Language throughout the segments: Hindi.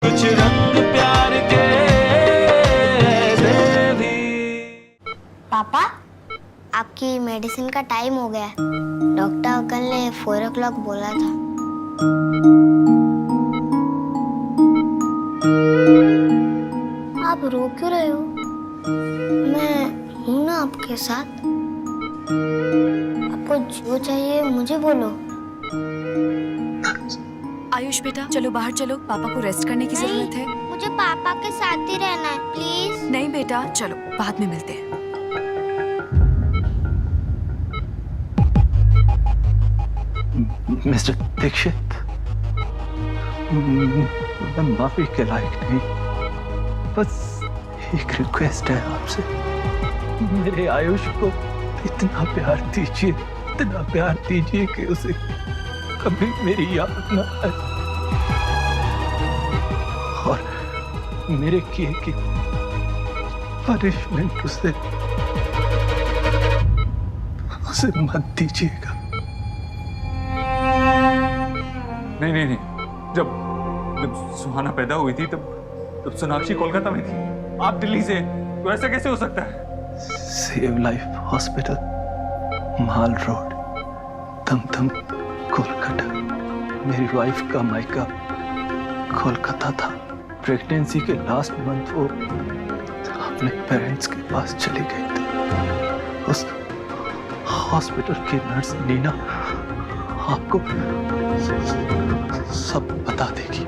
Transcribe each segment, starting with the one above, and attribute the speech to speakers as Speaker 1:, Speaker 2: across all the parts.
Speaker 1: कुछ रंग प्यार के ऐसे भी।
Speaker 2: पापा, आपकी मेडिसिन का टाइम हो गया है। डॉक्टर अंकल ने 4 o'clock बोला था। आप रो क्यों रहे हो? मैं हूं ना आपके साथ। आपको जो चाहिए मुझे बोलो।
Speaker 3: आयुष बेटा, चलो बाहर चलो, पापा को रेस्ट करने की जरूरत है।
Speaker 2: मुझे पापा के साथ ही रहना है, प्लीज।
Speaker 3: नहीं बेटा, चलो बाद में मिलते हैं।
Speaker 4: मिस्टर दीक्षित, मैं माफी के लायक नहीं, बस एक रिक्वेस्ट है आपसे। मेरे आयुष को इतना प्यार दीजिए कि उसे कभी मेरी याद न आए और मेरे किए की पनिशमेंट उसे मत दीजिएगा।
Speaker 5: नहीं, जब सुहाना पैदा हुई थी तब सोनाक्षी कोलकाता में थी, आप दिल्ली से, तो ऐसा कैसे हो सकता है?
Speaker 4: सेव लाइफ हॉस्पिटल, माल रोड, दमदम, कोलकाता। मेरी वाइफ का मायका कोलकाता था। प्रेगनेंसी के लास्ट मंथ वो अपने पेरेंट्स के पास चली गई थी। उस हॉस्पिटल की नर्स नीना आपको सब बता देगी।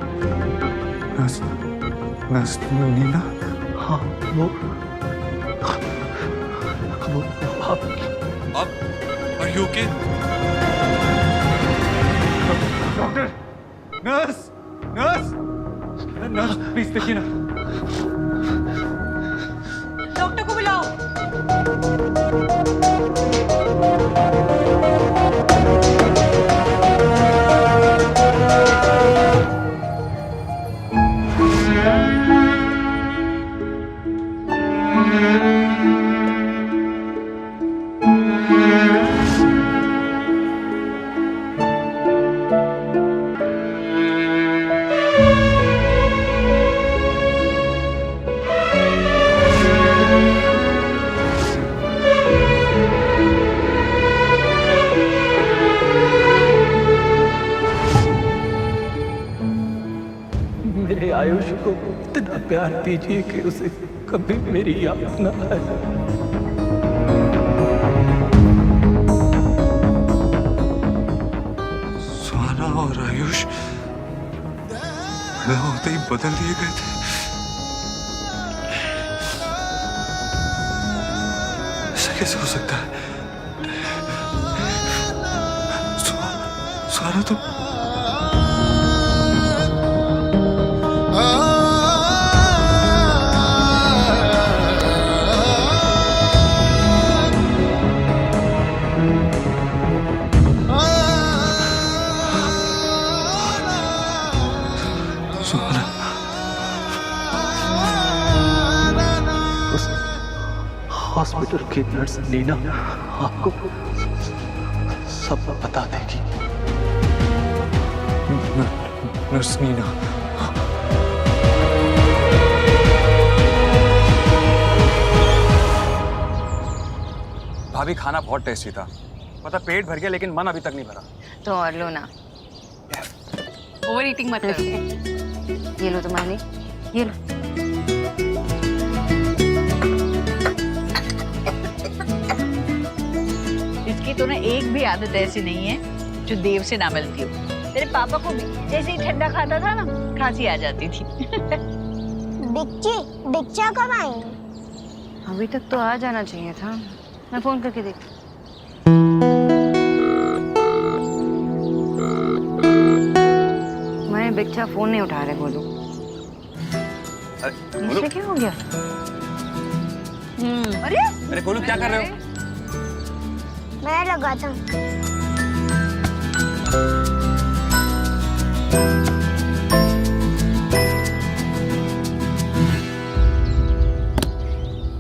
Speaker 5: नर्स नीना?
Speaker 4: हाँ, वो
Speaker 5: आप are you okay? Doctor, nurse please देखिए ना।
Speaker 3: डॉक्टर को बुलाओ।
Speaker 4: मेरे आयुष को इतना प्यार दीजिए कि उसे कभी मेरी याद न आए।
Speaker 5: सुहाना और आयुष पैदा होते ही बदल दिए गए थे। ऐसा कैसे हो सकता है? सुहाना तो
Speaker 4: हॉस्पिटल की नर्स नीना आपको सब बता देगी।
Speaker 5: नर्स नीना?
Speaker 6: भाभी, खाना बहुत टेस्टी था। पता, पेट भर गया लेकिन मन अभी तक नहीं भरा।
Speaker 7: तो और लो ना, ओवर ईटिंग मत करो। ये लो तुम्हारी, ये लो।
Speaker 8: इसकी तो ना एक भी आदत ऐसी नहीं है जो देव से ना मिलती हो। तेरे पापा को भी जैसे ही ठंडा खाता था ना, खांसी आ जाती थी।
Speaker 2: डिक्चा कब आएंगे?
Speaker 7: अभी तक तो आ जाना चाहिए था। मैं फोन करके देखती। मैं बिच्छा फोन नहीं उठा रहे। बोलो, इसे क्या हो गया?
Speaker 6: अरे गोलू, क्या कर रहे हो?
Speaker 2: मैं लगाता हूँ।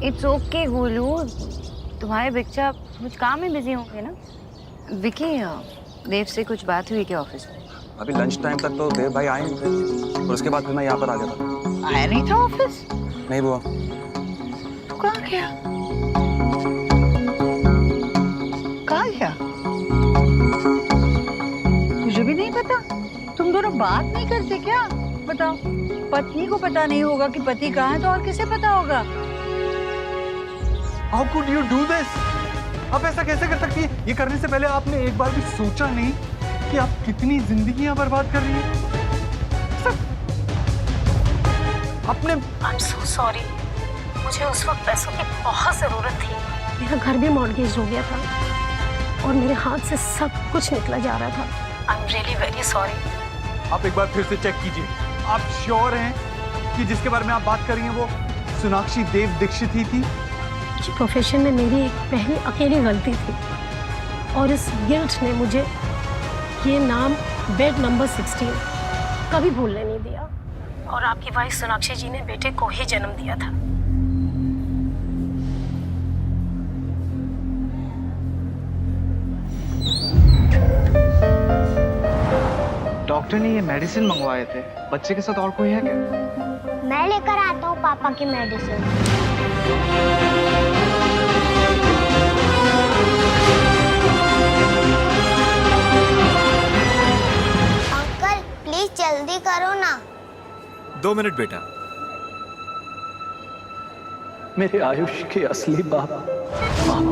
Speaker 7: इट्स ओके गोलू, तुम्हारे बच्चा कुछ काम में बिजी होंगे ना। विकी, देव से कुछ बात हुई क्या ऑफिस में?
Speaker 6: अभी लंच टाइम तक तो देव भाई आए नहीं थे और उसके बाद फिर मैं यहाँ पर आ गया था।
Speaker 8: आया नहीं था ऑफिस?
Speaker 6: नहीं बुआ।
Speaker 8: तू कहाँ गया? कहाँ गया? मुझे भी नहीं पता। तुम दोनों बात नहीं करते क्या? बताओ, पत्नी को पता नहीं होगा कि पति कहाँ है तो और किसे पता होगा?
Speaker 5: How could you do this? आप ऐसा कैसे कर सकती है? ये करने से पहले आपने एक बार भी सोचा नहीं कि आप कितनी जिंदगियां बर्बाद कर रही हैं? आपने
Speaker 9: I'm so sorry. मुझे उस वक्त पैसों की बहुत ज़रूरत थी। मेरा घर भी मॉर्गेज हो गया था और मेरे हाथ से सब कुछ निकला जा रहा था। I'm really very sorry.
Speaker 5: आप एक बार फिर से चेक कीजिए। आप श्योर हैं कि जिसके बारे में आप बात कर रही हैं वो सोनाक्षी देव दीक्षित ही थी?
Speaker 9: जी, प्रोफेशन में मेरी एक पहली अकेली गलती थी और इस गिल्ट ने मुझे ये नाम बेड नंबर 16 कभी भूलने नहीं दिया। और आपकी वाइफ सोनाक्षी जी ने बेटे को ही जन्म दिया था।
Speaker 4: डॉक्टर ने ये मेडिसिन मंगवाए थे। बच्चे के साथ और कोई है क्या?
Speaker 2: मैं लेकर आता हूँ पापा की मेडिसिन। अंकल प्लीज जल्दी करो ना।
Speaker 6: 2 मिनट बेटा।
Speaker 4: मेरे आयुष के असली बाप आप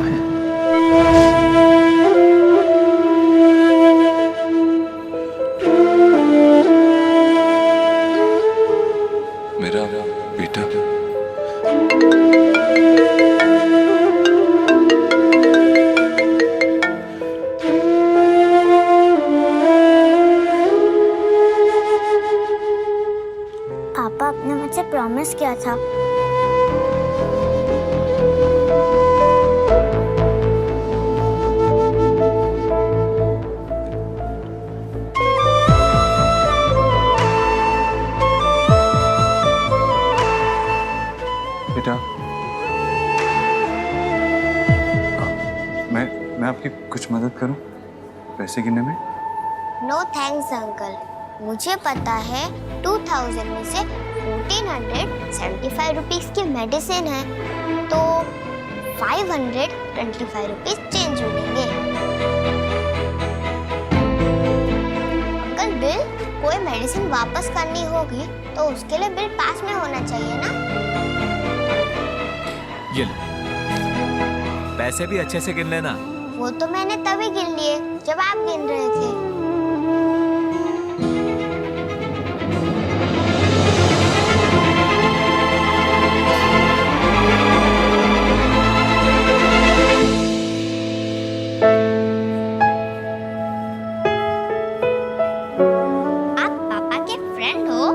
Speaker 4: हैं।
Speaker 5: मेरा बेटा।
Speaker 2: पापा आपने मुझसे प्रॉमिस किया था।
Speaker 5: बेटा, मैं आपकी कुछ मदद करूं पैसे गिनने में?
Speaker 2: नो थैंक्स अंकल, मुझे पता है 2000 में से 1475 रुपीस की मेडिसिन है तो 525 रुपीस चेंज हो जाएंगे। अंकल बिल, कोई मेडिसिन वापस करनी होगी तो उसके लिए बिल पास में होना चाहिए ना?
Speaker 1: ये लो, पैसे भी अच्छे से गिन लेना।
Speaker 2: वो तो मैंने तभी गिन लिए जब आप गिन रहे थे। आप पापा के फ्रेंड हो?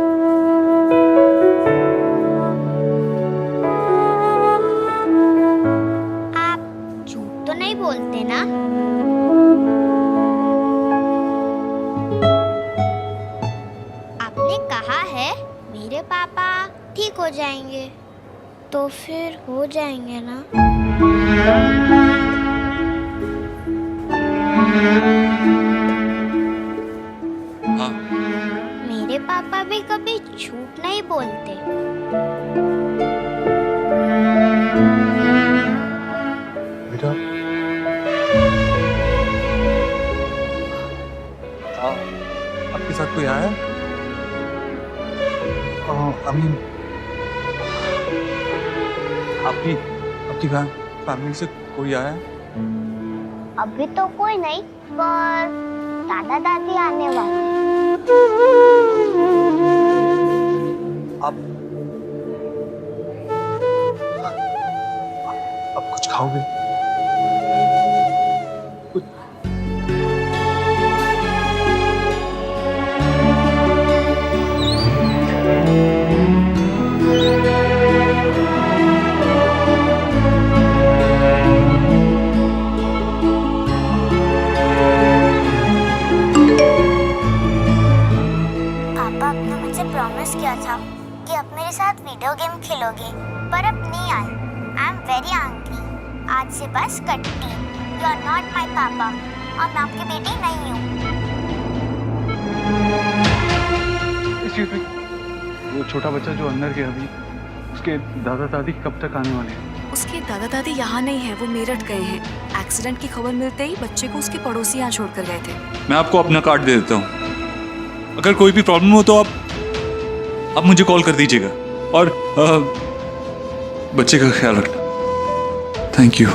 Speaker 2: आप झूठ तो नहीं बोलते ना? आपने कहा है मेरे पापा ठीक हो जाएंगे, तो फिर हो जाएंगे ना?
Speaker 5: हाँ।
Speaker 2: मेरे पापा भी कभी झूठ नहीं बोलते।
Speaker 5: बेटा, आपके साथ कोई आया? अमीन, आपकी फैमिली से कोई आया?
Speaker 2: अभी तो कोई नहीं, पर दादा दादी आने वाले।
Speaker 5: आप कुछ खाओगे?
Speaker 2: पापा आपने मुझसे प्रॉमिस किया था कि अब मेरे साथ वीडियो गेम खेलोगे, पर अब नहीं आए। I am very angry. आज से बस कट्टी। यू आर नॉट माई पापा और मैं आपकी बेटी नहीं हूँ।
Speaker 4: Excuse me, वो छोटा बच्चा जो अंदर गया अभी, उसके दादा दादी कब तक आने वाले हैं?
Speaker 3: उसके दादा दादी यहाँ नहीं है, वो मेरठ गए हैं। एक्सीडेंट की खबर मिलते ही बच्चे को उसके पड़ोसी यहाँ छोड़कर गए थे।
Speaker 5: मैं आपको अपना कार्ड दे देता हूँ, अगर कोई भी प्रॉब्लम हो तो आप मुझे कॉल कर दीजिएगा, और बच्चे का ख्याल रखना। Thank you.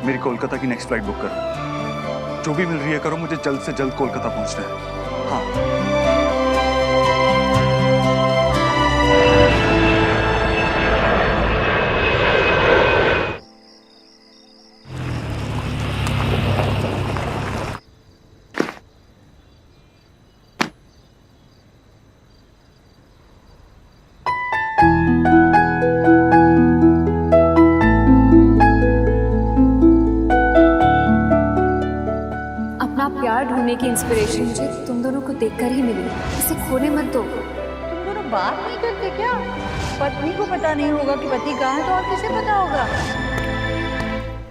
Speaker 6: मेरी कोलकाता की नेक्स्ट फ्लाइट बुक करो। जो भी मिल रही है करो, मुझे जल्द से जल्द कोलकाता पहुंचना है। हाँ।
Speaker 3: अपना प्यार ढूंढने की इंस्पिरेशन मुझे तुम दोनों को देखकर ही मिली। इसे खोने मत दो।
Speaker 8: तुम दोनों बात नहीं करते क्या? पत्नी को पता नहीं होगा कि पति कहाँ है तो और किसे पता होगा?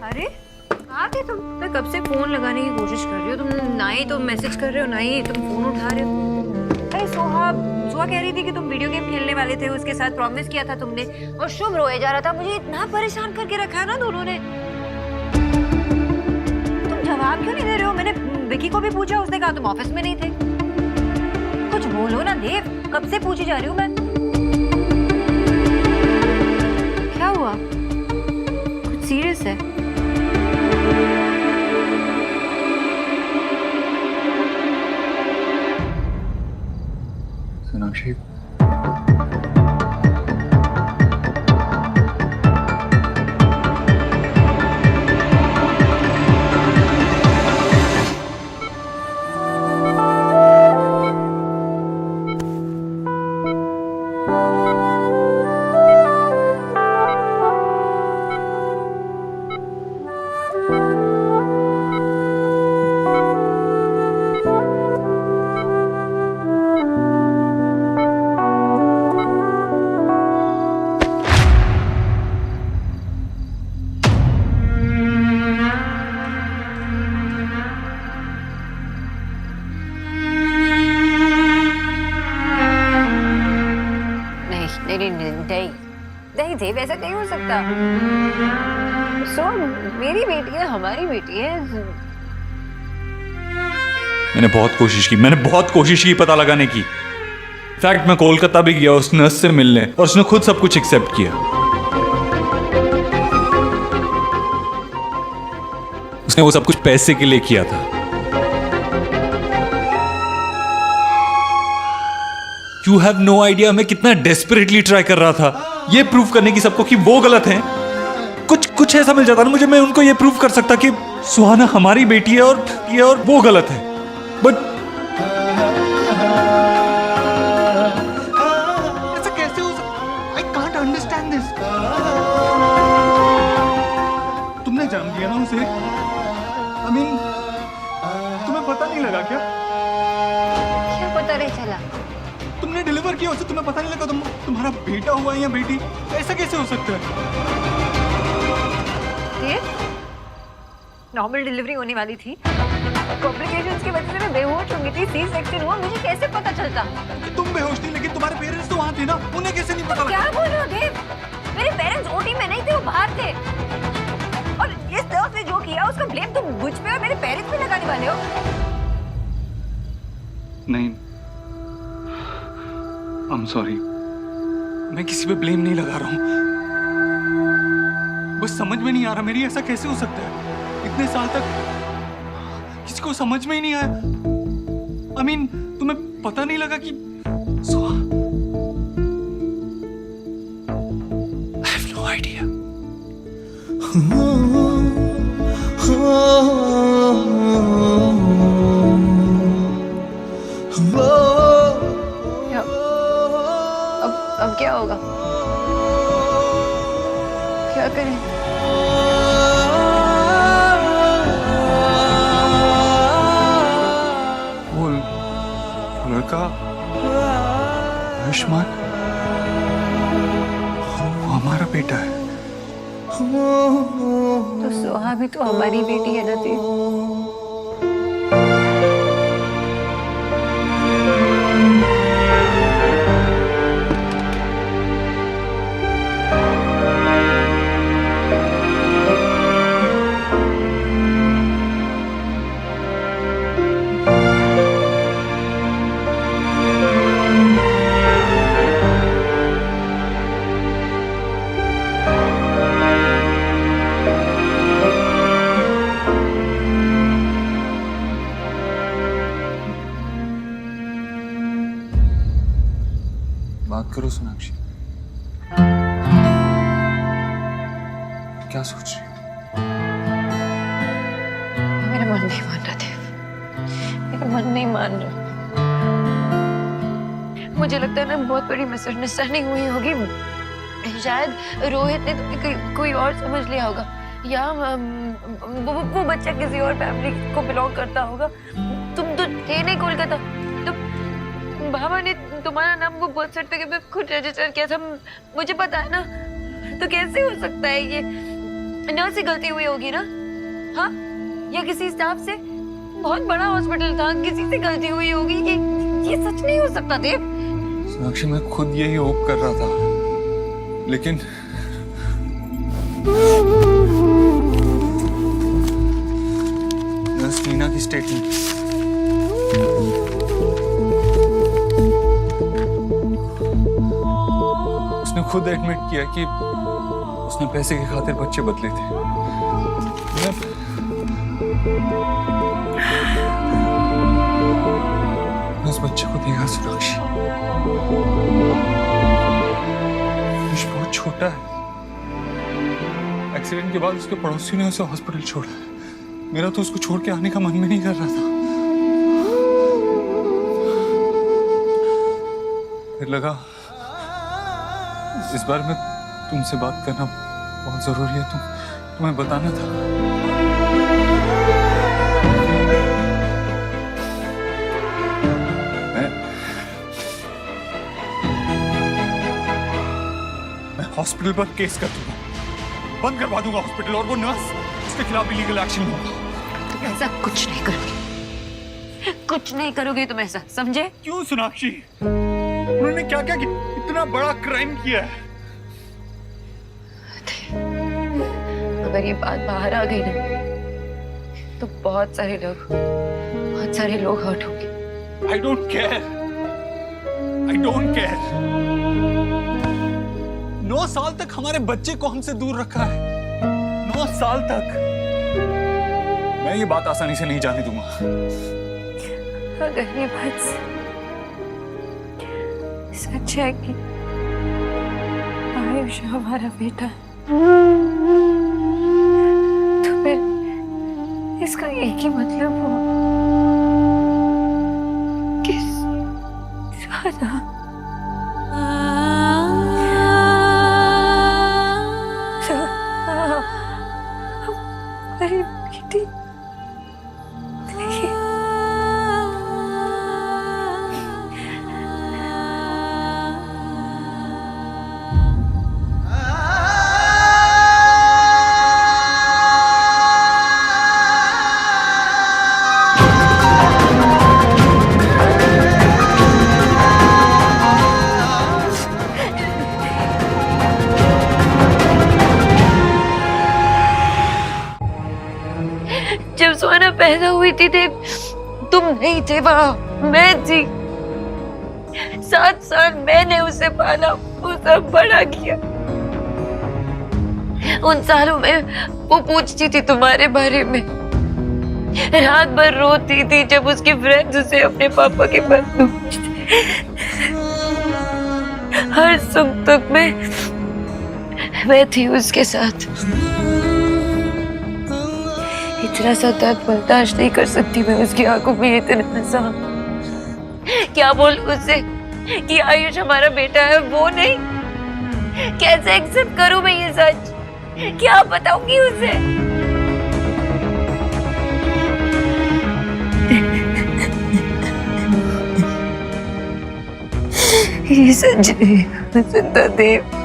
Speaker 7: अरे कहाँ थे तुम? मैं कब से फोन लगाने की कोशिश कर रही हो, तुम ना ही तो मैसेज कर रहे हो ना ही तुम फोन उठा रहे हो। अरे सुहा कह रही थी कि तुम वीडियो गेम खेलने वाले थे, उसके साथ प्रॉमिस किया था तुमने, और शुभ रोए जा रहा था। मुझे इतना परेशान करके रखा है ना दोनों ने। तुम जवाब क्यों नहीं दे रहे हो? मैंने विकी को भी पूछा, उसने कहा तुम ऑफिस में नहीं थे। कुछ बोलो ना देव, कब से पूछी जा रही हूँ मैं। क्या हुआ? कुछ सीरियस है?
Speaker 6: सोनाक्षी,
Speaker 7: नहीं देव, ऐसा नहीं हो सकता। सो मेरी बेटी है, हमारी बेटी है।
Speaker 5: मैंने बहुत कोशिश की पता लगाने की। इनफैक्ट मैं कोलकाता भी गया उस नर्स से मिलने, और उसने खुद सब कुछ एक्सेप्ट किया। उसने वो सब कुछ पैसे के लिए किया था। You have no idea मैं कितना डेस्परेटली ट्राई कर रहा था ये प्रूव करने की सबको कि वो गलत हैं। कुछ ऐसा मिल जाता ना मुझे, मैं उनको ये प्रूव कर सकता कि सुहाना हमारी बेटी है और वो गलत है। बट
Speaker 6: ऐसा कैसे हो सकता? I can't understand this. तुमने जन्म दिया ना उसे। I mean, तुम्हें पता नहीं लगा क्या?
Speaker 7: क्या पता नहीं चला?
Speaker 6: तुमने डिलीवर किया उसे, तुम्हें पता नहीं लगा तुम्हारा बेटा हुआ है या बेटी? ऐसा कैसे हो सकता है?
Speaker 7: नॉर्मल डिलीवरी होने वाली थी, कॉम्प्लिकेशंस की वजह से मैं बेहोश हो गई थी, सी सेक्शन हुआ। मुझे कैसे पता चलता?
Speaker 6: कि तुम बेहोश थी, लेकिन तुम्हारे पेरेंट्स तो वहाँ थे ना, उन्हें कैसे नहीं पता लगा?
Speaker 7: क्या बोल रहे हो देव? मेरे पेरेंट्स ओटी में नहीं थे, वो बाहर थे। और इस दर्द ने जो किया उसका ब्लेम तुम मुझ पे और मेरे पेरेंट्स पे लगाने वाले हो।
Speaker 6: नहीं, I'm sorry. मैं किसी पे ब्लेम नहीं लगा रहा हूँ। बस समझ में नहीं आ रहा मेरी, ऐसा कैसे हो सकता है? इतने साल तक किसी को समझ में ही नहीं आया। I mean, तुम्हें पता नहीं लगा कि I have no idea.
Speaker 7: क्या होगा? क्या करें?
Speaker 6: वो लड़का आयुष्मान, वो हमारा बेटा है।
Speaker 7: तो सोहा भी तो हमारी बेटी है ना देव।
Speaker 6: बात करो सोनाक्षी, क्या सोच रही हो?
Speaker 7: मेरा मन नहीं मान रहा देव, मेरा मन नहीं मान रहा। मुझे लगता है ना बहुत बड़ी मिसअंडरस्टैंडिंग हुई होगी। शायद रोहित ने तुम्हें कोई और समझ लिया होगा, या वो बच्चा किसी और फैमिली को बिलोंग करता होगा। तुम तो थे नहीं कोलकाता, तो बाबा ने तुम्हारा नाम वो बर्थ सर्टिफिकेट में खुद रजिस्टर किया था, मुझे पता है ना। तो कैसे हो सकता है ये? नर्स से गलती हुई होगी ना? हाँ, या किसी स्टाफ से? बहुत बड़ा हॉस्पिटल था, किसी से गलती हुई होगी। ये सच नहीं हो सकता देव।
Speaker 6: सोनाक्षी, मैं खुद यही होप कर रहा था, लेकिन नर्स नीना की स्टेटमेंट, उसने खुद एडमिट किया कि उसने पैसे की खातिर बच्चे बदले थे। मैं उस बच्चे को देखा सोनाक्षी, बहुत छोटा है। एक्सीडेंट के बाद उसके पड़ोसी ने उसे हॉस्पिटल छोड़ा। मेरा तो उसको छोड़ के आने का मन भी नहीं कर रहा था। फिर लगा इस बार में तुमसे बात करना बहुत जरूरी है, तुम्हें बताना था। मैं हॉस्पिटल पर केस कर दूंगा, बंद करवा दूंगा हॉस्पिटल, और वो नर्स, उसके खिलाफ लीगल एक्शन होगा।
Speaker 7: तुम ऐसा कुछ नहीं करोगे, कुछ नहीं करोगे तुम ऐसा, समझे?
Speaker 6: क्यों सोनाक्षी? उन्होंने क्या क्या किया? इतना बड़ा क्राइम किया है।
Speaker 7: अगर ये बात बाहर आ गई ना, तो बहुत सारे लोग हर्ट होंगे।
Speaker 6: I don't care. I don't care. 9 साल तक हमारे बच्चे को हमसे दूर रखा है। 9 साल तक। मैं ये बात आसानी से नहीं जाने दूंगा।
Speaker 7: अगर ये बात सच है कि आयुष हमारा बेटा है, तो फिर इसका एक ही मतलब हो कि सुहाना हमारी बेटी नहीं। जब सुहाना पैदा हुई थी तुम नहीं थे वहां, मैं थी। 7 साल मैंने उसे पाला, उसे बड़ा किया। उन सालों में वो पूछती थी तुम्हारे बारे में, रात भर रोती थी जब उसके फ्रेंड्स उसे अपने पापा के पास भेजते। हर सुख दुख में मैं थी उसके साथ। इतना सा दर्द बर्दाश्त नहीं कर सकती मैं उसकी आंखों में इतना सा। क्या बोलूं उससे कि आयुष हमारा बेटा है? वो नहीं, कैसे एक्सेप्ट करूं मैं ये सच? क्या बताऊंगी उसे? ये सच जिंदा देव।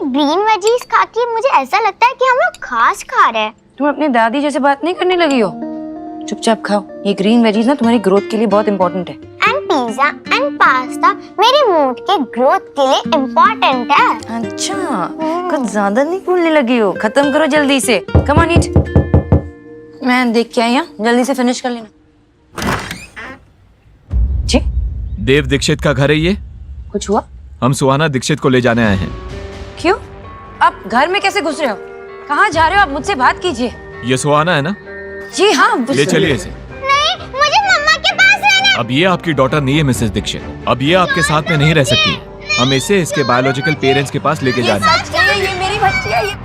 Speaker 2: ग्रीन वेजीज खा के मुझे ऐसा लगता है कि हम लोग घास खा रहे हैं।
Speaker 7: तुम अपनी दादी जैसे बात नहीं करने लगी हो? चुपचाप खाओ, ये ग्रीन वेजीज ना तुम्हारी ग्रोथ के लिए बहुत इंपॉर्टेंट है।
Speaker 2: एंड पिज्जा एंड पास्ता मेरे मूड के ग्रोथ के लिए इम्पोर्टेंट है।
Speaker 7: अच्छा, कुछ ज्यादा नहीं बोलने लगी हो। खत्म करो जल्दी से। कम ऑन ईट। मैं देख के आई हूँ, जल्दी से फिनिश कर लेना। जी?
Speaker 1: देव दीक्षित का घर है ये?
Speaker 7: कुछ हुआ?
Speaker 1: हम सुहाना दीक्षित को ले जाने आए हैं।
Speaker 7: क्यों? आप घर में कैसे घुस रहे हो? कहाँ जा रहे हो आप? मुझसे बात कीजिए।
Speaker 1: ये सुहाना है ना?
Speaker 7: जी हाँ।
Speaker 1: ले चलिए इसे।
Speaker 2: नहीं, मुझे मम्मा के पास रहना।
Speaker 1: अब ये आपकी डॉटर नहीं है मिसेस दीक्षित। अब ये आपके साथ में नहीं रह सकती। हम इसे इसके बायोलॉजिकल पेरेंट्स के पास लेके जा रहे हैं।
Speaker 7: ये मेरी बच्ची है।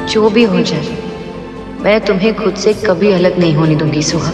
Speaker 7: जो भी हो जाए, मैं तुम्हें खुद से कभी अलग नहीं होने दूंगी सुहा।